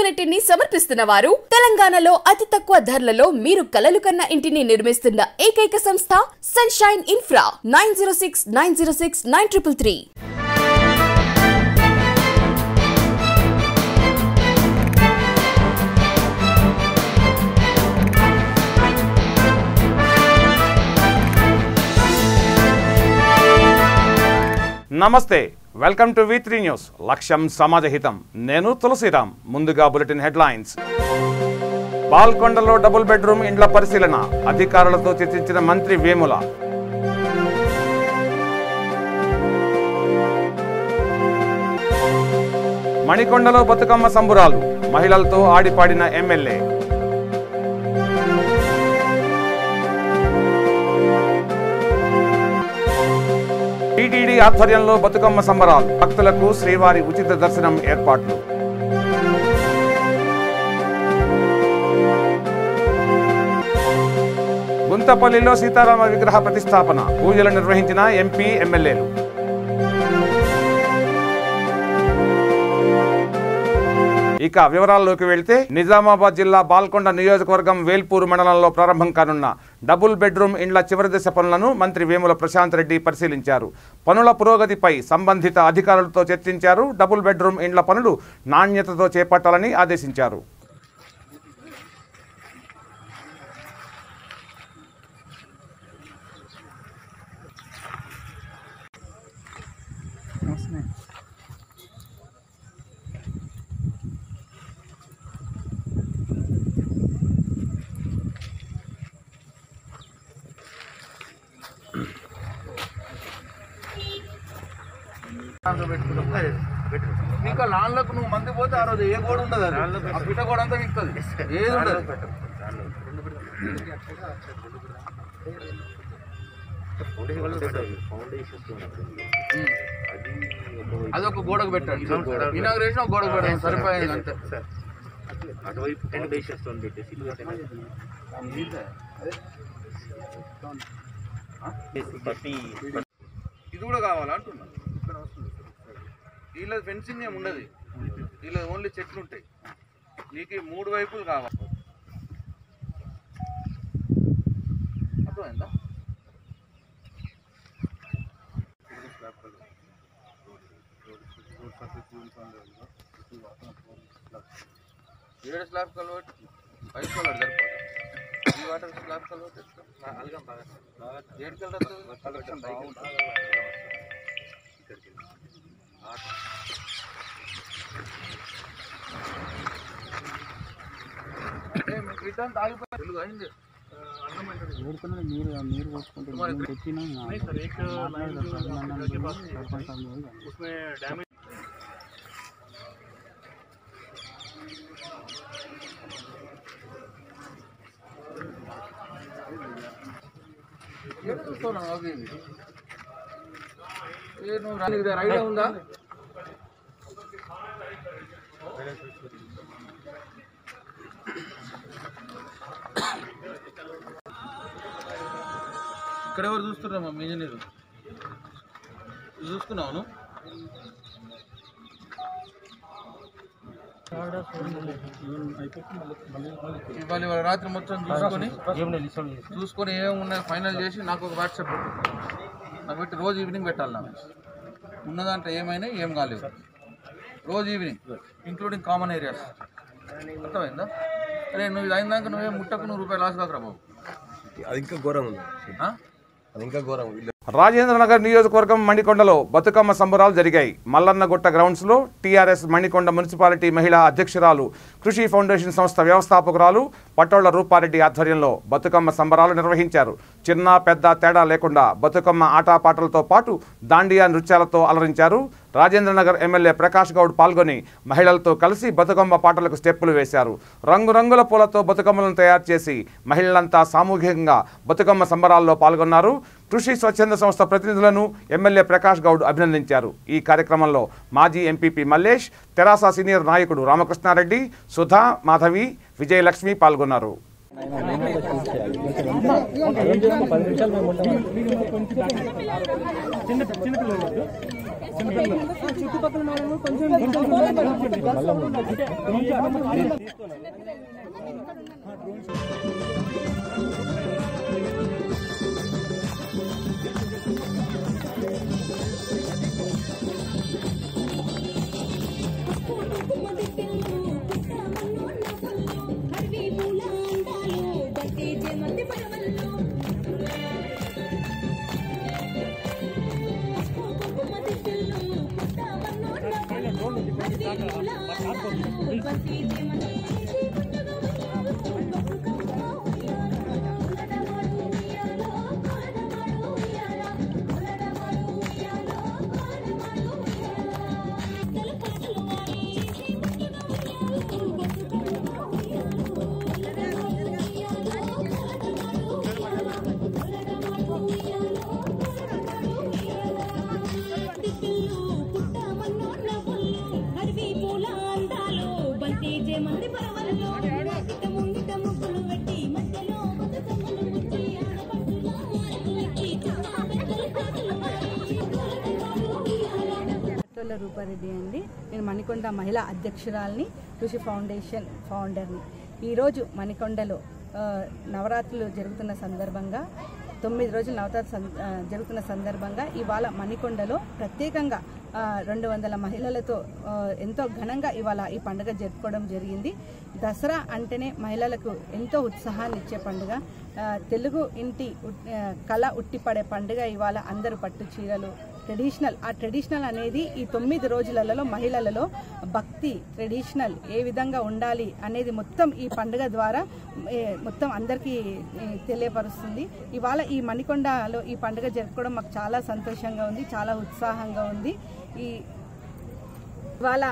Unit ని సమర్పిస్తున్న వారు తెలంగాణలో అతి తక్కువ ధరలలో మీరు కలలు కన్న ఇంటిని నిర్మిస్తున్న ఏకైక సంస్థ సన్షైన్ ఇన్ఫ్రా 9069069333. నమస్తే, వెల్కమ్ టు V3 న్యూస్. లక్ష్యం సమాజహితం. నేను తులసిరామ్. ముందుగా బులెటిన్ హెడ్లైన్స్. బాల్కొండలో డబుల్ బెడ్రూమ్ ఇండ్ల పరిశీలన, అధికారులతో చర్చించిన మంత్రి వేముల. మణికొండలో బతుకమ్మ సంబురాలు, మహిళలతో ఆడిపాడిన ఎమ్మెల్యే. టీటీడీ ఆధ్వర్యంలో బతుకమ్మ సంబరాలు, భక్తులకు శ్రీవారి ఉచిత దర్శనం ఏర్పాట్లు. గుంతపల్లిలో సీతారామ విగ్రహ ప్రతిష్టాపన, పూజలు నిర్వహించిన ఎంపీ ఎమ్మెల్యేలు. ఇక వివరాల్లోకి వెళ్తే, నిజామాబాద్ జిల్లా బాల్కొండ నియోజకవర్గం వేల్పూర్ మండలంలో ప్రారంభం కానున్న డబుల్ బెడ్రూమ్ ఇండ్ల చివరి దశ పనులను మంత్రి వేముల ప్రశాంత్ రెడ్డి పరిశీలించారు. పనుల పురోగతిపై సంబంధిత అధికారులతో చర్చించారు. డబుల్ బెడ్రూమ్ ఇండ్ల పనులు నాణ్యతతో చేపట్టాలని ఆదేశించారు. ఇంకా లాన్లకు నువ్వు మంది పోతే ఆ రోజు ఏ గోడ ఉండదు, ఆ పిట్ట గోడ అంతా విక్తుంది, ఏది ఉండదు. అది ఒక గోడకు పెట్టండి, ఇనాగ్రేషన్ ఒక గోడకు పెట్టండి, సరిపోయింది అంతే. ఇది కూడా కావాలా అంటున్నా. వీళ్ళది ఫెన్సింగ్ ఏమి ఉండదు, వీళ్ళది ఓన్లీ చెట్లు ఉంటాయి. నీకు 3 వైపులు కావాలి, అర్థమైందా? ఏడు స్లాబ్ కలవట్ 5 కలర్ సరిపోతుంది. ఈ water slab culvert 7 colour collection బాగుంటుంది. రిటర్న్ తాగిపోయి అయింది. నువ్వు ఐడియా ఉందా? ఇక్కడ ఎవరు చూస్తున్నారమ్మా? మీ ఇంజనీరు చూసుకున్నావు? ఇవాళ రాత్రి మొత్తం చూసుకొని ఏమేమి ఉన్నాయో ఫైనల్ చేసి నాకు ఒక వాట్సాప్ పెట్టు. నాకు పెట్టి రోజు ఈవినింగ్ పెట్టాలి. నాకు ఉన్నదంటే ఏమైనా ఏం కాలేదు, రోజు ఈవినింగ్ ఇంక్లూడింగ్ కామన్ ఏరియాస్. అర్థమైందా? అరే నువ్వు ఇది అయినాక నువ్వే ముట్టకు ₹100 లాస్ కాకరా బాబు. అది ఇంకా ఘోరం ఉంది, అది ఇంకా ఘోరం. రాజేంద్రనగర్ నియోజకవర్గం మణికొండలో బతుకమ్మ సంబరాలు జరిగాయి. మల్లన్నగుట్ట గ్రౌండ్స్లో టీఆర్ఎస్ మణికొండ మున్సిపాలిటీ మహిళా అధ్యక్షురాలు, కృషి ఫౌండేషన్ సంస్థ వ్యవస్థాపకురాలు పట్టోళ్ల రూపారెడ్డి ఆధ్వర్యంలో బతుకమ్మ సంబరాలు నిర్వహించారు. చిన్న పెద్ద తేడా లేకుండా బతుకమ్మ ఆటపాటలతో పాటు దాండియా నృత్యాలతో అలరించారు. రాజేంద్రనగర్ ఎమ్మెల్యే ప్రకాష్ గౌడ్ పాల్గొని మహిళలతో కలిసి బతుకమ్మ పాటలకు స్టెప్పులు వేశారు. రంగురంగుల పూలతో బతుకమ్మలను తయారు చేసి మహిళలంతా సామూహికంగా బతుకమ్మ సంబరాల్లో పాల్గొన్నారు. కృషి స్వచ్ఛంద సంస్థ ప్రతినిధులను ఎమ్మెల్యే ప్రకాష్ గౌడ్ అభినందించారు. ఈ కార్యక్రమంలో మాజీ ఎంపీపీ మల్లేష్, తెరాస సీనియర్ నాయకుడు రామకృష్ణారెడ్డి, సుధా, మాధవి, విజయలక్ష్మి పాల్గొన్నారు. రూపారెడ్డి అండి. నేను మణికొండ మహిళా అధ్యక్షురాలిని, కృషి ఫౌండేషన్ ఫౌండర్ని. ఈరోజు మణికొండలో నవరాత్రులు జరుగుతున్న సందర్భంగా 9 రోజులు నవరాత్రి జరుగుతున్న సందర్భంగా ఇవాళ మణికొండలో ప్రత్యేకంగా 200 మహిళలతో ఎంతో ఘనంగా ఇవాళ ఈ పండుగ జరుపుకోవడం జరిగింది. దసరా అంటేనే మహిళలకు ఎంతో ఉత్సాహాన్ని ఇచ్చే పండుగ, తెలుగు ఇంటి కళ ఉట్టిపడే పండుగ. ఇవాళ అందరూ పట్టు చీరలు ట్రెడిషనల్ అనేది ఈ 9 రోజులలో మహిళలలో భక్తి ట్రెడిషనల్ ఏ విధంగా ఉండాలి అనేది మొత్తం ఈ పండుగ ద్వారా మొత్తం అందరికీ తెలియపరుస్తుంది. ఇవాళ ఈ మణికొండలో ఈ పండుగ జరుపుకోవడం మాకు చాలా సంతోషంగా ఉంది, చాలా ఉత్సాహంగా ఉంది. ఇవాళ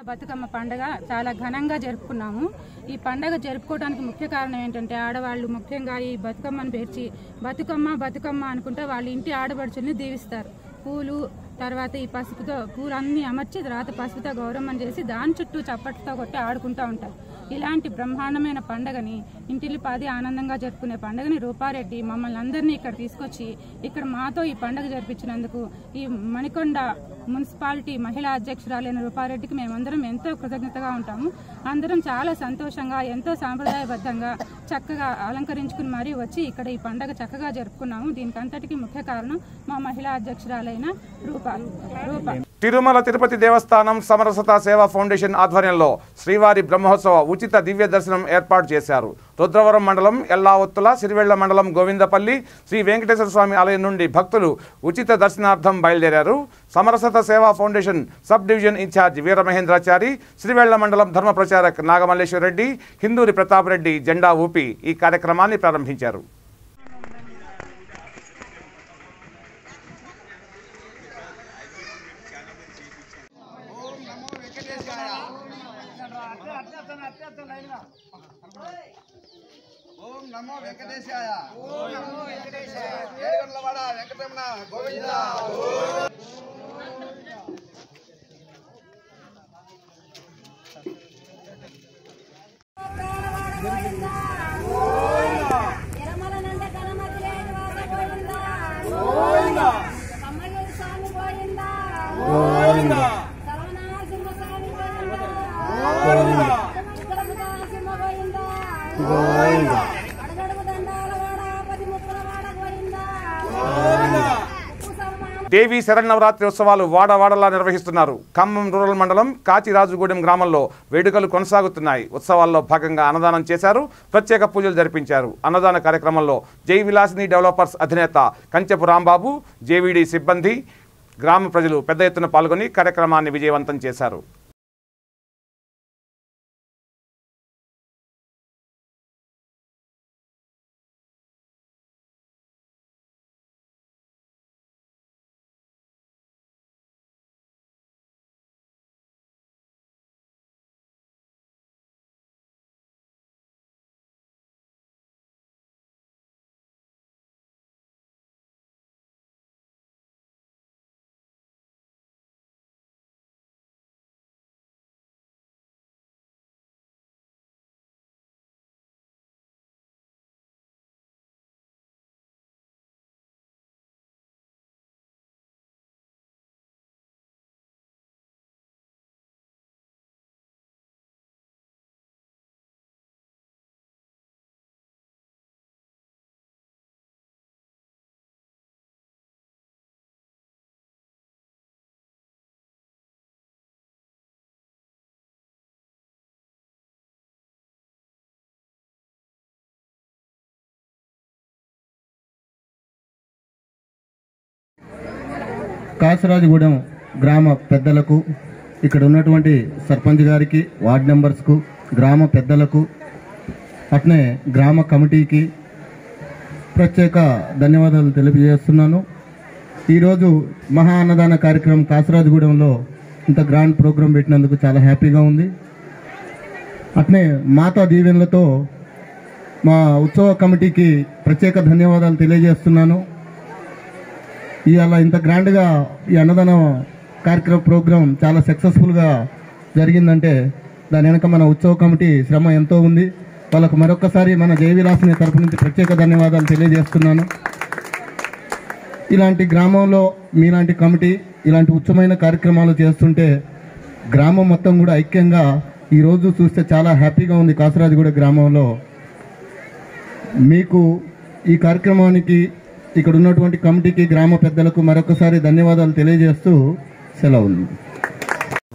బతుకమ్మ పండుగ చాలా ఘనంగా జరుపుకున్నాము. ఈ పండుగ జరుపుకోవడానికి ముఖ్య కారణం ఏంటంటే ఆడవాళ్ళు ముఖ్యంగా ఈ బతుకమ్మను పేర్చి బతుకమ్మ అనుకుంటే వాళ్ళ ఇంటి ఆడపడుచుల్ని దీవిస్తారు. పూలు తర్వాత ఈ పసుపుతో పూలన్నీ అమర్చి తర్వాత పసుపుతో గౌరమ్మని చేసి దాని చుట్టూ చప్పటితో కొట్టి ఆడుకుంటూ ఉంటారు. ఇలాంటి బ్రహ్మాండమైన పండుగని ఇంటిల్లిపాది ఆనందంగా జరుపుకునే పండుగని రూపారెడ్డి మమ్మల్ని అందరినీ ఇక్కడ తీసుకొచ్చి ఇక్కడ మాతో ఈ పండుగ జరిపించినందుకు ఈ మణికొండ మున్సిపాలిటీ మహిళా అధ్యక్షురాలైన రూపారెడ్డికి మేమందరం ఎంతో కృతజ్ఞతగా ఉంటాము. అందరం చాలా సంతోషంగా ఎంతో సాంప్రదాయబద్ధంగా చక్కగా అలంకరించుకుని మరీ వచ్చి ఇక్కడ ఈ పండుగ చక్కగా జరుపుకున్నాము. దీనికి అంతటికీ ముఖ్య కారణం మా మహిళా అధ్యక్షురాలైన రూప. తిరుమల తిరుపతి దేవస్థానం సమరసత సేవా ఫౌండేషన్ ఆధ్వర్యంలో శ్రీవారి బ్రహ్మోత్సవ ఉచిత దివ్య దర్శనం ఏర్పాటు చేశారు. రుద్రవరం మండలం ఎల్లావత్తుల, సిరివెళ్ల మండలం గోవిందపల్లి శ్రీ వెంకటేశ్వర స్వామి ఆలయం నుండి భక్తులు ఉచిత దర్శనార్థం బయలుదేరారు. Samarasata Seva foundation sub division in-charge Veeramahendrachari, Sirivella మండలం ధర్మ ప్రచారక్ నాగమల్లేశ్వర రెడ్డి, హిందూరి ప్రతాప్ రెడ్డి జెండా ఊపి ఈ కార్యక్రమాన్ని ప్రారంభించారు. ఓం నమో వెంకటేశాయ. ఓం నమో వెంకటేశాయ. ఏడుకొండలవాడ వెంకటరమణ గోవిందా. దేవి శరన్నవరాత్రి ఉత్సవాలు వాడవాడలా నిర్వహిస్తున్నారు. ఖమ్మం రూరల్ మండలం కాచిరాజుగూడెం గ్రామంలో వేడుకలు కొనసాగుతున్నాయి. ఉత్సవాల్లో భాగంగా అన్నదానం చేశారు, ప్రత్యేక పూజలు జరిపించారు. అన్నదాన కార్యక్రమంలో జై విలాసిని డెవలపర్స్ అధినేత కంచెపు రాంబాబు, జేవీడీ సిబ్బంది, గ్రామ ప్రజలు పెద్ద ఎత్తున పాల్గొని కార్యక్రమాన్ని విజయవంతం చేశారు. కాసరాజుగూడెం గ్రామ పెద్దలకు, ఇక్కడ ఉన్నటువంటి సర్పంచ్ గారికి, వార్డ్ మెంబర్స్కు, గ్రామ పెద్దలకు, అట్నే గ్రామ కమిటీకి ప్రత్యేక ధన్యవాదాలు తెలియజేస్తున్నాను. ఈరోజు మహా అన్నదాన కార్యక్రమం కాసరాజుగూడెంలో ఇంత గ్రాండ్ ప్రోగ్రాం పెట్టినందుకు చాలా హ్యాపీగా ఉంది. అట్నే మాతా దీవెనలతో మా ఉత్సవ కమిటీకి ప్రత్యేక ధన్యవాదాలు తెలియజేస్తున్నాను. ఇవాళ ఇంత గ్రాండ్గా ఈ అన్నదాన కార్యక్రమ ప్రోగ్రాం చాలా సక్సెస్ఫుల్గా జరిగిందంటే దాని వెనక మన ఉత్సవ కమిటీ శ్రమ ఎంతో ఉంది. వాళ్ళకు మరొకసారి మన జయవిలాసిని తరపు నుంచి ప్రత్యేక ధన్యవాదాలు తెలియజేస్తున్నాను. ఇలాంటి గ్రామంలో మీలాంటి కమిటీ ఇలాంటి ఉత్తమమైన కార్యక్రమాలు చేస్తుంటే గ్రామం మొత్తం కూడా ఐక్యంగా ఈరోజు చూస్తే చాలా హ్యాపీగా ఉంది. కాసరాజుగూడ గ్రామంలో మీకు ఈ కార్యక్రమానికి ఇక్కడ ఉన్నటువంటి కమిటీకి, గ్రామ పెద్దలకు మరొకసారి ధన్యవాదాలు తెలియజేస్తూ సెలవు.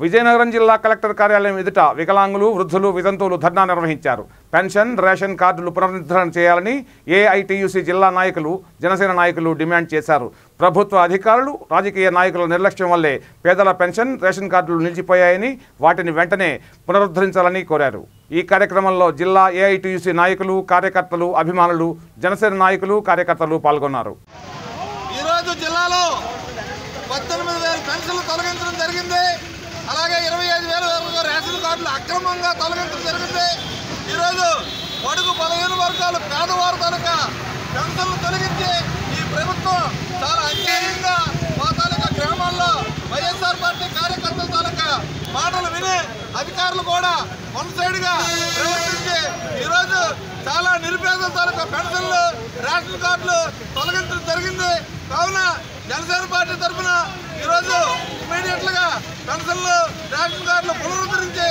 విజయనగరం జిల్లా కలెక్టర్ కార్యాలయం ఎదుట వికలాంగులు, వృద్ధులు, వితంతువులు ధర్నా నిర్వహించారు. పెన్షన్, రేషన్ కార్డులు పునరుద్ధరణ చేయాలని ఏఐటీయూసీ జిల్లా నాయకులు, జనసేన నాయకులు డిమాండ్ చేశారు. ప్రభుత్వ అధికారులు, రాజకీయ నాయకుల నిర్లక్ష్యం వల్లే పేదల పెన్షన్, రేషన్ కార్డులు నిలిచిపోయాయని, వాటిని వెంటనే పునరుద్ధరించాలని కోరారు. ఈ కార్యక్రమంలో జిల్లా ఏఐటీయూసీ నాయకులు, కార్యకర్తలు, అభిమానులు, జనసేన నాయకులు, కార్యకర్తలు పాల్గొన్నారు. ఈరోజు జిల్లాలో 18,000 పెన్షన్లు తొలగించడం జరిగింది. అలాగే 25,000 వరకు రేషన్ కార్డులు అక్రమంగా తొలగించడం జరిగింది. ఈరోజు బడుగు బలహీన వర్గాలు, పేదవారు తనక పెన్షన్లు తొలగించి ఈ ప్రభుత్వం చాలా అన్యాయంగా మా తాలూకా గ్రామాల్లో వైఎస్ఆర్ పార్టీ కార్యకర్తల తాలూకా మాటలు విని అధికారులు కూడా వన్ సైడ్గా ప్రవర్తించి ఈరోజు చాలా నిరుపేదల తాలూకా పెన్షన్లు, రేషన్ కార్డులు తొలగించడం జరిగింది. కావున జనసేన పార్టీ తరఫున ఈరోజు ఇమీడియట్లుగా పెన్షన్లు, రేషన్ కార్డులు పునరుద్ధరించి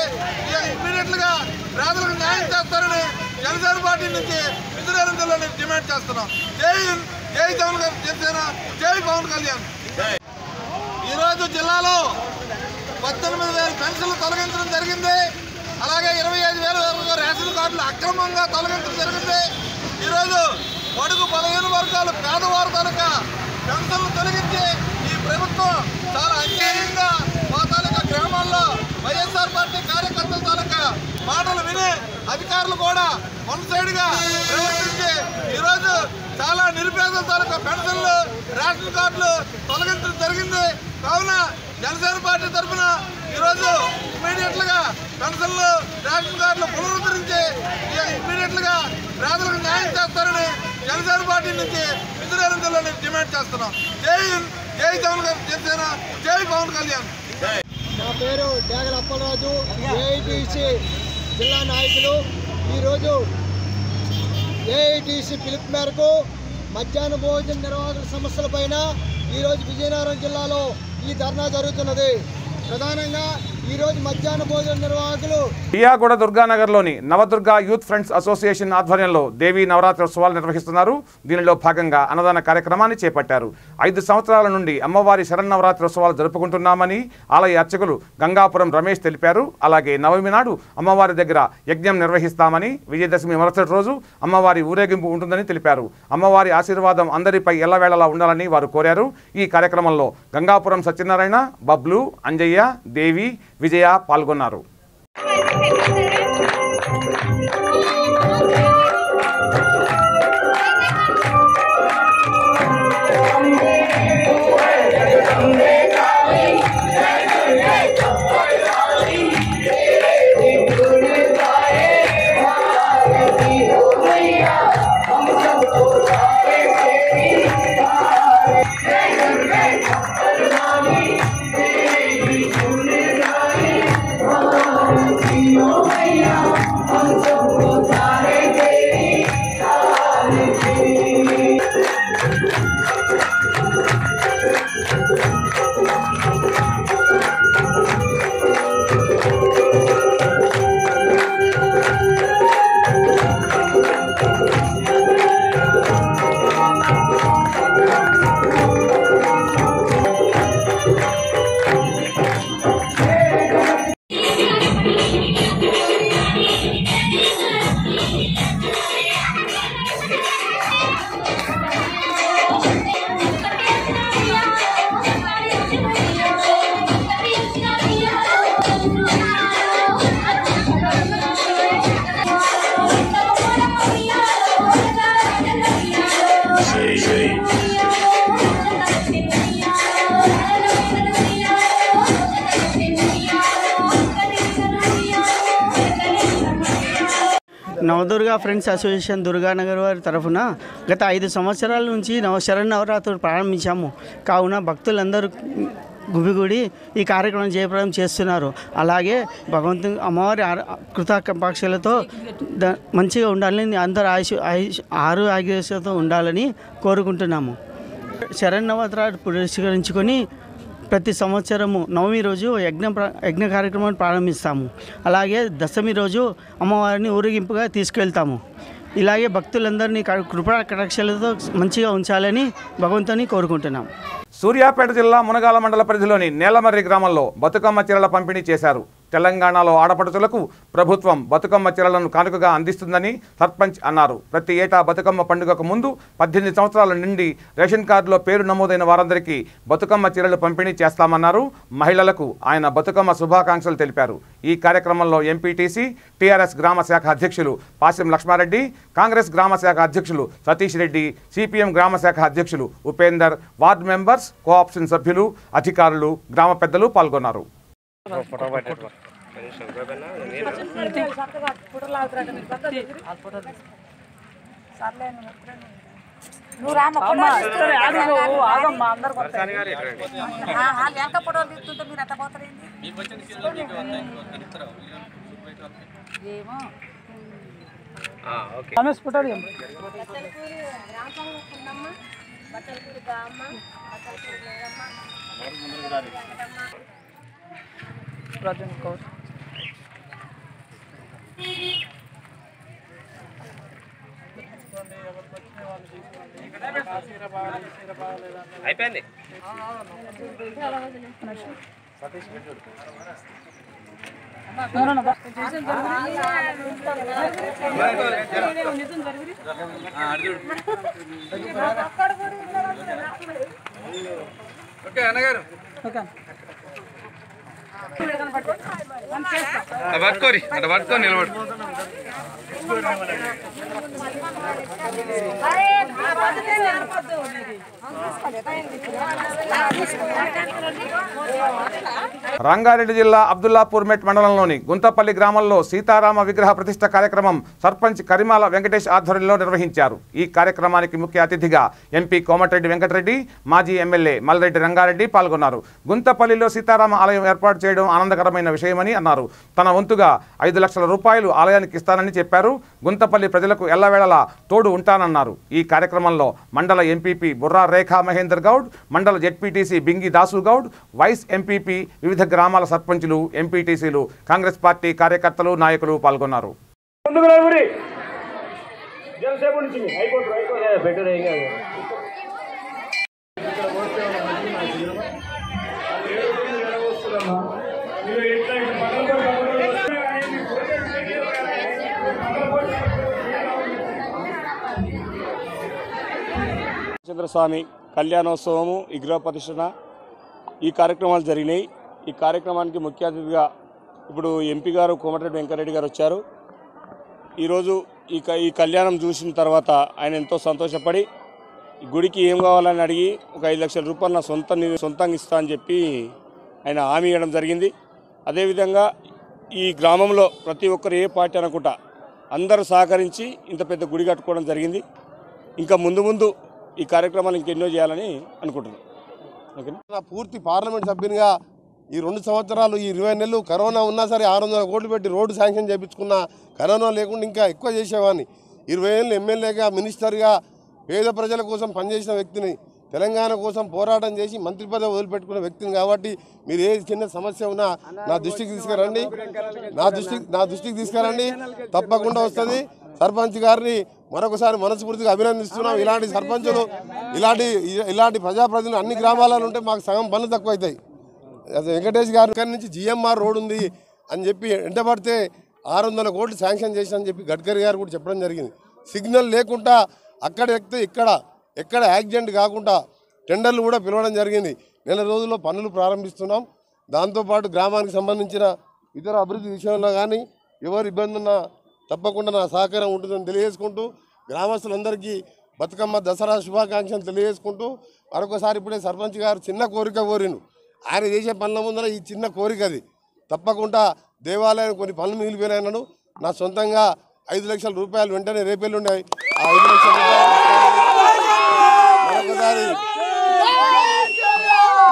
ఇమీడియట్లుగా పేదలకు న్యాయం చేస్తారని జనసేన పార్టీ నుంచి విజయనగరం జిల్లా నుంచి డిమాండ్ చేస్తున్నాం. జై హింద్, జై జనసేన, జై పవన్ కళ్యాణ్. ఈరోజు జిల్లాలో 18,000 పెన్షన్లు తొలగించడం జరిగింది. అలాగే 25,000 వరకు రేషన్ కార్డులు అక్రమంగా తొలగించడం జరిగింది. ఈరోజు బడుగు బలహీన వర్గాలు, పేదవారు తనక పెన్షన్లు తొలగించి ఈ ప్రభుత్వం చాలా అన్యాయంగా మా తాలూకా గ్రామాల్లో వైఎస్ఆర్ పార్టీ కార్యకర్తల తాలూకా మాటలు విని అధికారులు కూడా వన్ సైడ్గా ప్రవర్తించి ఈరోజు చాలా నిరుపేదల తాలూకా పెన్షన్లు, రేషన్ కార్డులు తొలగించడం జరిగింది. కావున జనసేన పార్టీ తరఫున ఈరోజు ఇమీడియట్లుగా పెన్షన్లు, రేషన్ కార్డులు పునరుద్ధరించి ఇమీడియట్లుగా పేదలకు న్యాయం చేస్తారని జనసేన పార్టీ నుంచి విజయనగరం జిల్లా నుంచి డిమాండ్ చేస్తున్నాం. జై హింద్, జై జనసేన, జై పవన్ కళ్యాణ్. నా పేరు డాగల అప్పలరాజు, ఏఐటీసీ జిల్లా నాయకులు. ఈరోజు ఏఐటీసీ పిలుపు మేరకు మధ్యాహ్న భోజన నిర్వాహకుల సమస్యలపైన ఈరోజు విజయనగరం జిల్లాలో ఈ ధర్నా జరుగుతున్నది. ప్రధానంగా ఈరోజు మధ్యాహ్న భోజన నిర్వాహకులు పియాగూడ దుర్గానగర్లోని నవదుర్గా యూత్ ఫ్రెండ్స్ అసోసియేషన్ ఆధ్వర్యంలో దేవీ నవరాత్రి ఉత్సవాలు నిర్వహిస్తున్నారు. దీనిలో భాగంగా అన్నదాన కార్యక్రమాన్ని చేపట్టారు. 5 సంవత్సరాల నుండి అమ్మవారి శరన్నవరాత్రి ఉత్సవాలు జరుపుకుంటున్నామని ఆలయ అర్చకులు గంగాపురం రమేష్ తెలిపారు. అలాగే నవమి నాడు అమ్మవారి దగ్గర యజ్ఞం నిర్వహిస్తామని, విజయదశమి మరుసటి రోజు అమ్మవారి ఊరేగింపు ఉంటుందని తెలిపారు. అమ్మవారి ఆశీర్వాదం అందరిపై ఎల్లవేళలా ఉండాలని వారు కోరారు. ఈ కార్యక్రమంలో గంగాపురం సత్యనారాయణ, బబ్లు, అంజయ్య, దేవి, విజయ పాల్గొన్నారు. Oh Navadurga friends association Durganagar వారి తరఫున గత 5 సంవత్సరాల నుంచి శరన్నవరాత్రులు ప్రారంభించాము. కావున భక్తులందరూ గుమిగూడి ఈ కార్యక్రమం జయప్రదం చేస్తున్నారు. అలాగే భగవంతుని అమ్మవారి కృతాకటాక్షలతో మంచిగా ఉండాలని, అందరూ ఆరోగ్యతో ఉండాలని కోరుకుంటున్నాము. శరన్నవరాత్రులు పురస్కరించుకొని ప్రతి సంవత్సరము నవమి రోజు యజ్ఞ కార్యక్రమాన్ని ప్రారంభిస్తాము. అలాగే దశమి రోజు అమ్మవారిని ఊరేగింపుగా తీసుకెళ్తాము. ఇలాగే భక్తులందరినీ కృపా కటాక్షలతో మంచిగా ఉంచాలని భగవంతుని కోరుకుంటున్నాం. సూర్యాపేట జిల్లా మునగాల మండల పరిధిలోని నేలమర్రి గ్రామంలో బతుకమ్మ చీరల పంపిణీ చేశారు. తెలంగాణలో ఆడపడుచులకు ప్రభుత్వం బతుకమ్మ చీరలను కానుకగా అందిస్తుందని సర్పంచ్ అన్నారు. ప్రతి ఏటా బతుకమ్మ పండుగకు ముందు 18 సంవత్సరాల నుండి రేషన్ కార్డులో పేరు నమోదైన వారందరికీ బతుకమ్మ చీరలు పంపిణీ చేస్తామన్నారు. మహిళలకు ఆయన బతుకమ్మ శుభాకాంక్షలు తెలిపారు. ఈ కార్యక్రమంలో ఎంపీటీసీ, టీఆర్ఎస్ గ్రామ శాఖ అధ్యక్షులు పాసిం లక్ష్మారెడ్డి, కాంగ్రెస్ గ్రామ శాఖ అధ్యక్షులు సతీష్ రెడ్డి, సిపిఎం గ్రామ శాఖ అధ్యక్షులు ఉపేందర్, వార్డు మెంబర్స్, కోఆప్షన్ సభ్యులు, అధికారులు, గ్రామ పెద్దలు పాల్గొన్నారు. అయిపోయింది. ఓకే అన్నగారు పట్టుకోరి అట్లా పట్టుకొని నిలబడు. రంగారెడ్డి జిల్లా అబ్దుల్లాపూర్ మెట్ మండలంలోని గుంతపల్లి గ్రామంలో సీతారామ విగ్రహ ప్రతిష్ఠ కార్యక్రమం సర్పంచ్ కరిమాల వెంకటేష్ ఆధ్వర్యంలో నిర్వహించారు. ఈ కార్యక్రమానికి ముఖ్య అతిథిగా ఎంపీ కోమటిరెడ్డి వెంకటరెడ్డి, మాజీ ఎమ్మెల్యే మల్రెడ్డి రంగారెడ్డి పాల్గొన్నారు. గుంతపల్లిలో సీతారామ ఆలయం ఏర్పాటు చేయడం ఆనందకరమైన విషయమని అన్నారు. తన వంతుగా 5 లక్షల రూపాయలు ఆలయానికి ఇస్తానని చెప్పారు. గుంతపల్లి ప్రజలకు ఎల్లవేళలా తోడు ఉంటానన్నారు. ఈ కార్యక్రమంలో మండల ఎంపీపీ బుర్రా రేఖా మహేందర్ గౌడ్, మండల ZPTC Bingi Dasu Goud, vice MPP, వివిధ గ్రామాల సర్పంచులు, ఎంపీటీసీలు, కాంగ్రెస్ పార్టీ కార్యకర్తలు, నాయకులు పాల్గొన్నారు. చంద్రస్వామి కళ్యాణోత్సవము, విగ్రహ ప్రతిష్ఠన ఈ కార్యక్రమాలు జరిగినాయి. ఈ కార్యక్రమానికి ముఖ్య అతిథిగా ఇప్పుడు ఎంపీ గారు కోమటిరెడ్డి వెంకటరెడ్డి గారు వచ్చారు. ఈరోజు ఈ కళ్యాణం చూసిన తర్వాత ఆయన ఎంతో సంతోషపడి ఈ గుడికి ఏం కావాలని అడిగి ఒక 5 లక్షల రూపాయలు నా సొంతంగా ఇస్తా అని చెప్పి ఆయన హామీ ఇవ్వడం జరిగింది. అదేవిధంగా ఈ గ్రామంలో ప్రతి ఒక్కరు ఏ పార్టీ అనుకుంటా అందరూ సహకరించి ఇంత పెద్ద గుడి కట్టుకోవడం జరిగింది. ఇంకా ముందు ఈ కార్యక్రమాలు ఇంకెన్నో చేయాలని అనుకుంటున్నాను. ఓకేనా. పూర్తి పార్లమెంట్ సభ్యునిగా ఈ 2 సంవత్సరాలు, ఈ 20 నెలలు కరోనా ఉన్నా సరే 600 కోట్లు పెట్టి రోడ్డు శాంక్షన్ చేయించుకున్న, కరోనా లేకుండా ఇంకా ఎక్కువ చేసేవాడిని. 20 ఏళ్ళు ఎమ్మెల్యేగా, మినిస్టర్గా పేద ప్రజల కోసం పనిచేసిన వ్యక్తిని, తెలంగాణ కోసం పోరాటం చేసి మంత్రి పదవి వదిలిపెట్టుకున్న వ్యక్తిని. కాబట్టి మీరు ఏ చిన్న సమస్య ఉన్నా నా దృష్టికి తీసుకురండి, నా దృష్టికి తీసుకురండి, తప్పకుండా వస్తుంది. సర్పంచ్ గారిని మరొకసారి మనస్ఫూర్తిగా అభినందిస్తున్నాం. ఇలాంటి సర్పంచులు, ఇలాంటి ప్రజాప్రతినిధులు అన్ని గ్రామాలలో ఉంటే మాకు సగం పనులు తక్కువ అవుతాయి. వెంకటేష్ గారి దగ్గర నుంచి జిఎంఆర్ రోడ్ ఉంది అని చెప్పి ఎంటబడితే 600 కోట్లు శాంక్షన్ చేసినని చెప్పి గడ్కరీ గారు కూడా చెప్పడం జరిగింది. సిగ్నల్ లేకుండా అక్కడ ఎక్కితే ఎక్కడ యాక్సిడెంట్ కాకుండా టెండర్లు కూడా పిలవడం జరిగింది. నెల రోజుల్లో పనులు ప్రారంభిస్తున్నాం. దాంతోపాటు గ్రామానికి సంబంధించిన ఇతర అభివృద్ధి విషయంలో కానీ ఎవరు ఇబ్బంది ఉన్నా తప్పకుండా నా సహకారం ఉంటుందని తెలియజేసుకుంటూ, గ్రామస్తులందరికీ బతుకమ్మ దసరా శుభాకాంక్షలు తెలియజేసుకుంటూ, మరొకసారి ఇప్పుడే సర్పంచ్ గారు చిన్న కోరిక కోరిను. ఆయన చేసే పనుల ముందర ఈ చిన్న కోరిక అది తప్పకుండా దేవాలయం కొన్ని పనులు మిగిలిపోయినాయన్నాడు. నా సొంతంగా 5 లక్షల రూపాయలు వెంటనే రేపెల్లు ఉన్నాయి. ఆ 5 లక్షల రూపాయలు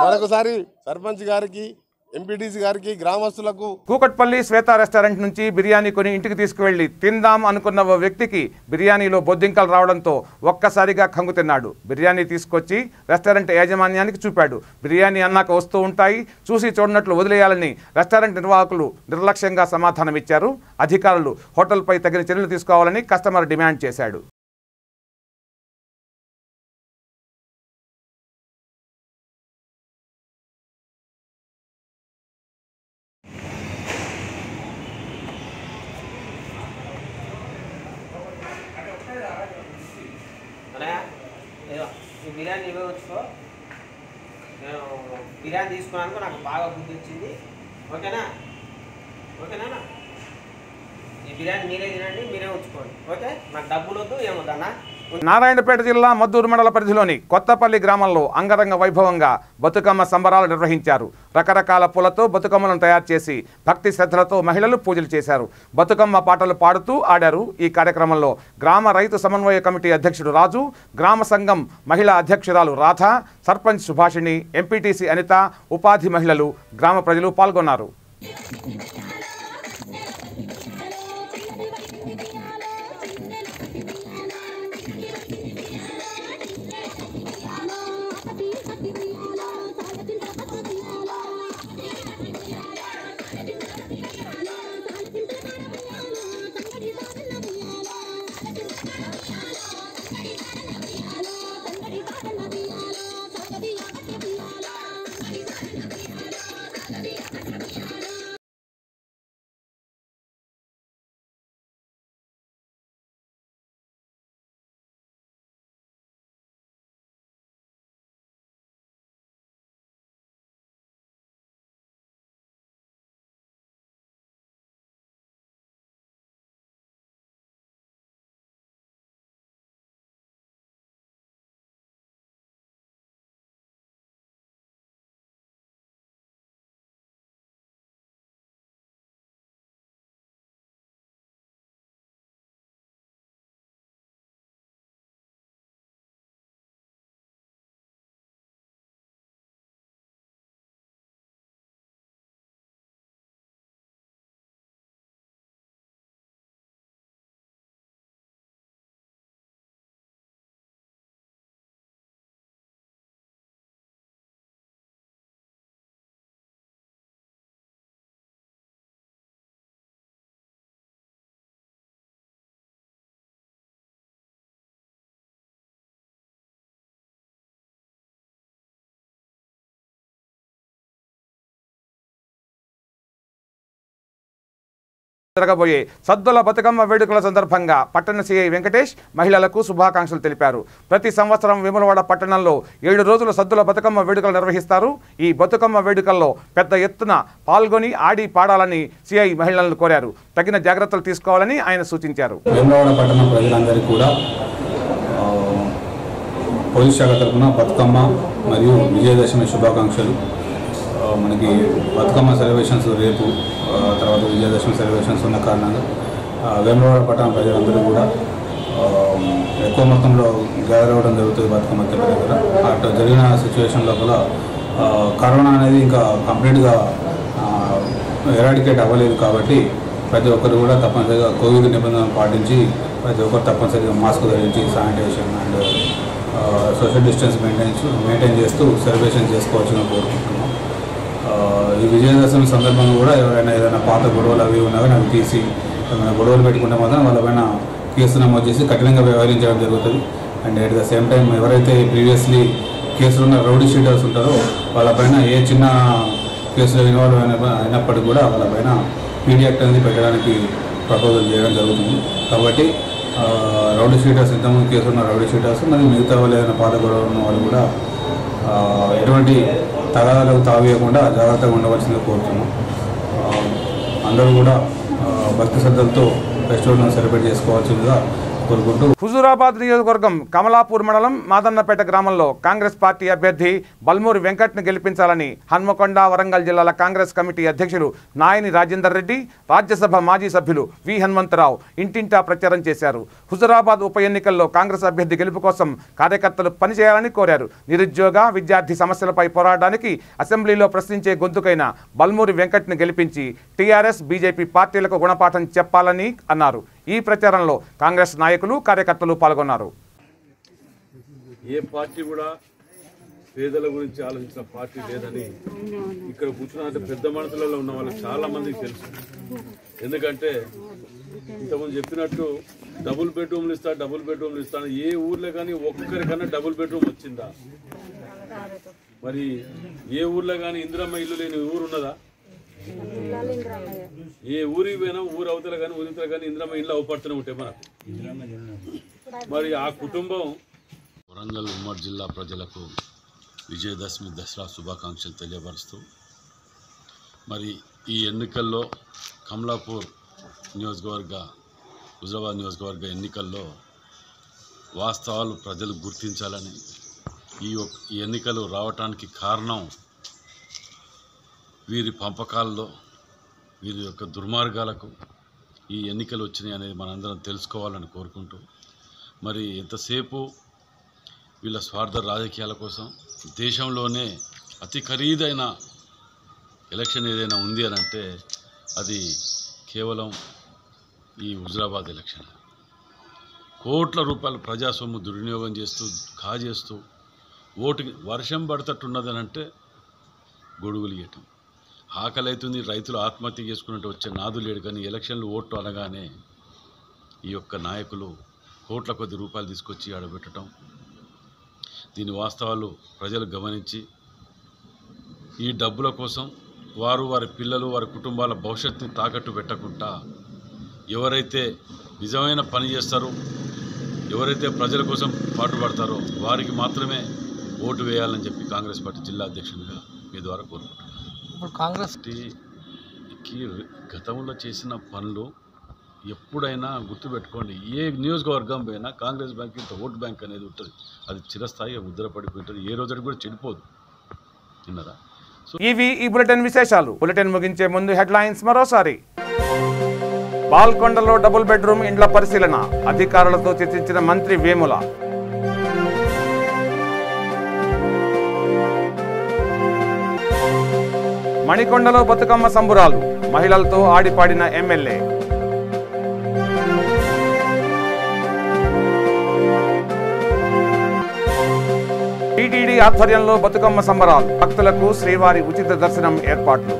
మరొకసారి సర్పంచ్ గారికి, ఎంపీటీసీ గారికి, గ్రామస్తులకు. కూకట్పల్లి శ్వేత రెస్టారెంట్ నుంచి బిర్యానీ కొని ఇంటికి తీసుకువెళ్లి తిందాం అనుకున్న ఓ వ్యక్తికి బిర్యానీలో బొద్దింకలు రావడంతో ఒక్కసారిగా కంగు తిన్నాడు. బిర్యానీ తీసుకొచ్చి రెస్టారెంట్ యాజమాన్యానికి చూపాడు. బిర్యానీ అన్నాక వస్తూ ఉంటాయి, చూసి చూడనట్లు వదిలేయాలని రెస్టారెంట్ నిర్వాహకులు నిర్లక్ష్యంగా సమాధానమిచ్చారు. అధికారులు హోటల్పై తగిన చర్యలు తీసుకోవాలని కస్టమర్ డిమాండ్ చేశాడు. ఈ బిర్యానీ ఇవ్వచ్చుకో, నేను బిర్యానీ తీసుకున్నాను, నాకు బాగా బుద్ధి వచ్చింది. ఓకేనా? ఓకేనా? ఈ బిర్యానీ మీరే తినండి, మీరే ఉంచుకోండి. ఓకే? నాకు డబ్బులు వద్దు, ఏమొద్దన్నా. నారాయణపేట జిల్లా మద్దూరు మండల పరిధిలోని కొత్తపల్లి గ్రామంలో అంగరంగ వైభవంగా బతుకమ్మ సంబరాలు నిర్వహించారు. రకరకాల పూలతో బతుకమ్మలను తయారు చేసి భక్తి శ్రద్ధలతో మహిళలు పూజలు చేశారు. బతుకమ్మ పాటలు పాడుతూ ఆడారు. ఈ కార్యక్రమంలో గ్రామ రైతు సమన్వయ కమిటీ అధ్యక్షుడు రాజు, గ్రామ సంఘం మహిళా అధ్యక్షురాలు రాధ, సర్పంచ్ సుభాషిణి, ఎంపీటీసీ అనిత, ఉపాధి మహిళలు, గ్రామ ప్రజలు పాల్గొన్నారు. జరగబోయే సద్దుల బతుకమ్మ వేడుకల సందర్భంగా పట్టణ సిఐ వెంకటేష్ మహిళలకు శుభాకాంక్షలు తెలిపారు. ప్రతి సంవత్సరం వేములవాడ పట్టణంలో 7 రోజుల సద్దుల బతుకమ్మ వేడుకలు నిర్వహిస్తారు. ఈ బతుకమ్మ వేడుకల్లో పెద్ద ఎత్తున పాల్గొని ఆడి పాడాలని సిఐ మహిళలను కోరారు. తగిన జాగ్రత్తలు తీసుకోవాలని ఆయన సూచించారు. వేములవాడ పట్టణ ప్రజలందరికీ కూడా పోలీస్ శాఖ తరఫున బతుకమ్మ మరియు విజయదశమి శుభాకాంక్షలు. మనకి బతుకమ్మ సెలబ్రేషన్స్ రేపు, తర్వాత విజయదశమి సెలబ్రేషన్స్ ఉన్న కారణంగా వేములవాడ పట్టణ ప్రజలందరూ కూడా ఎక్కువ మొత్తంలో గ్యాదర్ అవ్వడం జరుగుతుంది బతుకమ్మ తెప్ప దగ్గర. అట్లా జరిగిన సిచ్యువేషన్ లోపల కరోనా అనేది ఇంకా కంప్లీట్గా ఎరాడికేట్ అవ్వలేదు కాబట్టి ప్రతి ఒక్కరు కూడా తప్పనిసరిగా కోవిడ్ నిబంధనలు పాటించి ప్రతి ఒక్కరు తప్పనిసరిగా మాస్క్ ధరించి sanitization and social distance maintain చేస్తూ సెలబ్రేషన్ చేసుకోవచ్చని కోరుకుంటున్నాం. ఈ విజయదశమి సందర్భంగా కూడా ఎవరైనా ఏదైనా పాత గొడవలు అవి ఉన్నా కానీ అవి తీసి ఏమైనా గొడవలు పెట్టుకుంటే మాత్రం వాళ్ళపైన కేసు నమోదు చేసి కఠినంగా వ్యవహరించడం జరుగుతుంది. And at the same time ఎవరైతే ప్రీవియస్లీ కేసులు ఉన్న రౌడీ షీటర్స్ ఉంటారో వాళ్ళపైన ఏ చిన్న కేసులో ఇన్వాల్వ్ అయినప్పటికీ కూడా వాళ్ళపైన పీడీ యాక్ట్ అనేది పెట్టడానికి ప్రపోజల్ చేయడం జరుగుతుంది. కాబట్టి రౌడీ షీటర్స్, ఇంతకుముందు కేసు ఉన్న రౌడీ షీటర్స్ మరియు మిగతా వాళ్ళు ఏదైనా పాత గొడవలు ఉన్న వాళ్ళు కూడా ఎటువంటి తగాదాలకు తావేయకుండా జాగ్రత్తగా ఉండవలసిందిగా కోరుతున్నాం. అందరూ కూడా భక్తి శ్రద్ధలతో ఫెస్టివల్ను సెలబ్రేట్ చేసుకోవాల్సిందిగా కోరుకుంటూ హుజూరాబాద్ నియోజకవర్గం కమలాపూర్ మండలం మాదన్నపేట గ్రామంలో కాంగ్రెస్ పార్టీ అభ్యర్థి బల్మూరి వెంకట్ను గెలిపించాలని హన్మకొండ వరంగల్ జిల్లాల కాంగ్రెస్ కమిటీ అధ్యక్షులు నాయని రాజేందర్ రెడ్డి, రాజ్యసభ మాజీ సభ్యులు వి హనుమంతరావు ఇంటింటా ప్రచారం చేశారు. హుజూరాబాద్ ఉప ఎన్నికల్లో కాంగ్రెస్ అభ్యర్థి గెలుపు కోసం కార్యకర్తలు పనిచేయాలని కోరారు. నిరుద్యోగ విద్యార్థి సమస్యలపై పోరాడడానికి అసెంబ్లీలో ప్రశ్నించే గొంతుకైన బల్మూరి వెంకట్ను గెలిపించి టీఆర్ఎస్ బీజేపీ పార్టీలకు గుణపాఠం చెప్పాలని అన్నారు. ఈ ప్రచారంలో కాంగ్రెస్ నాయకులు కార్యకర్తలు పాల్గొన్నారు. ఏ పార్టీ కూడా పేదల గురించి ఆలోచించిన పార్టీ లేదని ఇక్కడ కూర్చున్న పెద్ద మనసులలో ఉన్న వాళ్ళకి చాలా మందికి తెలుసు. ఎందుకంటే ఇంతకుముందు చెప్పినట్టు డబుల్ బెడ్రూమ్లు ఇస్తాను ఏ ఊర్లో కానీ ఒక్కరికన్నా డబుల్ బెడ్రూమ్ వచ్చిందా? మరి ఏ ఊర్లో కానీ ఇందిరమ్మ ఇల్లు లేని ఊరు ఉన్నదా? ఏ ఊరికి పోయినా ఊరు అవతల కానీ ఊరితల కానీ ఇందిరమ్మ ఇల్లు అవపడుతూనే ఉంటాయి మనకు. మరి ఆ కుటుంబం వరంగల్ ఉమ్మడి జిల్లా ప్రజలకు విజయదశమి దసరా శుభాకాంక్షలు తెలియపరుస్తూ మరి ఈ ఎన్నికల్లో కమలాపూర్ నియోజకవర్గ హుజూరాబాద్ నియోజకవర్గ ఎన్నికల్లో వాస్తవాలు ప్రజలు గుర్తించాలని ఈ ఎన్నికలు రావటానికి కారణం వీరి పంపకాల్లో వీరి యొక్క దుర్మార్గాలకు ఈ ఎన్నికలు వచ్చినాయి అనేది మనందరం తెలుసుకోవాలని కోరుకుంటూ మరి ఎంతసేపు వీళ్ళ స్వార్థ రాజకీయాల కోసం దేశంలోనే అతి ఖరీదైన ఎలక్షన్ ఏదైనా ఉంది అని అంటే అది కేవలం ఈ హుజూరాబాద్ ఎలక్షన్. కోట్ల రూపాయల ప్రజాసొమ్ము దుర్వినియోగం చేస్తూ కాజేస్తూ ఓటుకి వర్షం పడతట్టున్నదని అంటే గొడుగులు ఇవ్వటం. ఆకలి అవుతుంది, రైతులు ఆత్మహత్య చేసుకున్నట్టు వచ్చే నాదు లేడు. కానీ ఎలక్షన్లు ఓట్లు అనగానే ఈ యొక్క నాయకులు కోట్ల కొద్ది రూపాయలు తీసుకొచ్చి ఆడబెట్టడం, దీని వాస్తవాలు ప్రజలు గమనించి ఈ డబ్బుల కోసం వారు వారి పిల్లలు వారి కుటుంబాల భవిష్యత్తుని తాకట్టు పెట్టకుండా ఎవరైతే నిజమైన పని చేస్తారో ఎవరైతే ప్రజల కోసం పాటుపడతారో వారికి మాత్రమే ఓటు వేయాలని చెప్పి కాంగ్రెస్ పార్టీ జిల్లా అధ్యక్షునిగా మీ ద్వారా కోరుకుంటున్నాను. కాంగ్రెస్కి గతంలో చేసిన పనులు ఎప్పుడైనా గుర్తుపెట్టుకోండి. ఏ నియోజకవర్గం పోయినా కాంగ్రెస్ బ్యాంక్ ఇంత ఓటు బ్యాంక్ అనేది ఉంటుంది. అది చిరస్థాయిగా ముద్రపడిపోతుంది. ఏ రోజు కూడా చెడిపోదు. విన్నారా? ఇవి ఈ బులెటిన్ విశేషాలు. బులెటిన్ ముగించే ముందు హెడ్లైన్స్ మరోసారి. బాల్కొండలో డబుల్ బెడ్రూమ్ ఇండ్ల పరిశీలన, అధికారులతో చర్చించిన మంత్రి వేముల. మణికొండలో బతుకమ్మ సంబురాలు, మహిళలతో ఆడిపాడిన ఎమ్మెల్యే. టీటీడీ ఆధ్వర్యంలో బతుకమ్మ సంబరాలు, భక్తులకు శ్రీవారి ఉచిత దర్శనం ఏర్పాట్లు.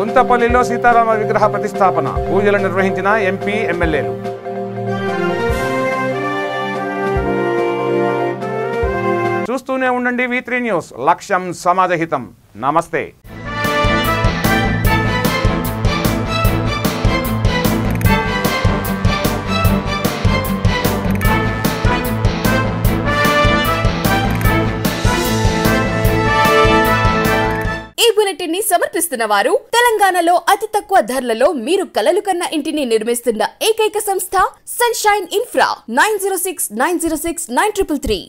గుంతపల్లిలో సీతారామ విగ్రహ ప్రతిష్టాపన, పూజలు నిర్వహించిన ఎంపీ ఎమ్మెల్యేలు. చూస్తూనే ఉండండి V3 న్యూస్, లక్ష్యం సమాజహితం. నమస్తే. ఈ బులెటిన్ ని సమర్పిస్తున్న వారు తెలంగాణలో అతి తక్కువ ధరలలో మీరు కలలు కన్న ఇంటిని నిర్మిస్తున్న ఏకైక సంస్థ సన్షైన్ ఇన్ఫ్రా. 9069069333.